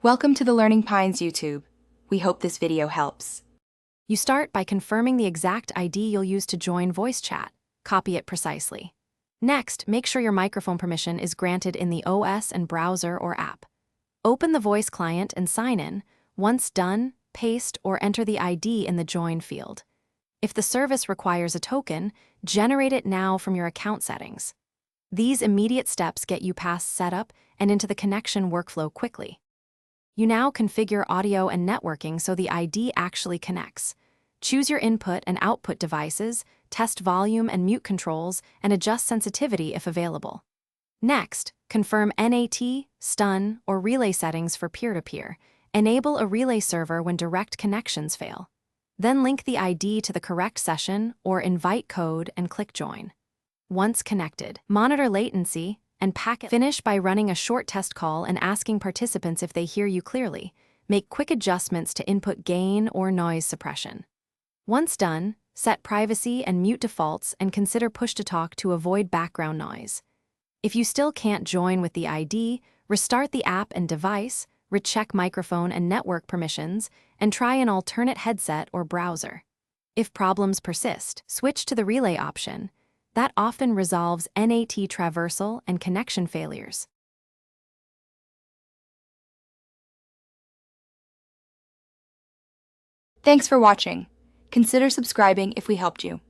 Welcome to the Learning Pines YouTube. We hope this video helps. You start by confirming the exact ID you'll use to join voice chat. Copy it precisely. Next, make sure your microphone permission is granted in the OS and browser or app. Open the voice client and sign in. Once done, paste or enter the ID in the Join field. If the service requires a token, generate it now from your account settings. These immediate steps get you past setup and into the connection workflow quickly. You now configure audio and networking so the ID actually connects. Choose your input and output devices, test volume and mute controls, and adjust sensitivity if available. Next, confirm NAT, stun, or relay settings for peer-to-peer. Enable a relay server when direct connections fail. Then link the ID to the correct session or invite code and click Join. Once connected, monitor latency and packet. Finish by running a short test call and asking participants if they hear you clearly. Make quick adjustments to input gain or noise suppression. Once done, set privacy and mute defaults and consider push-to-talk to avoid background noise. If you still can't join with the ID, restart the app and device, recheck microphone and network permissions, and try an alternate headset or browser. If problems persist, switch to the relay option. That often resolves NAT traversal and connection failures. Thanks for watching. Consider subscribing if we helped you.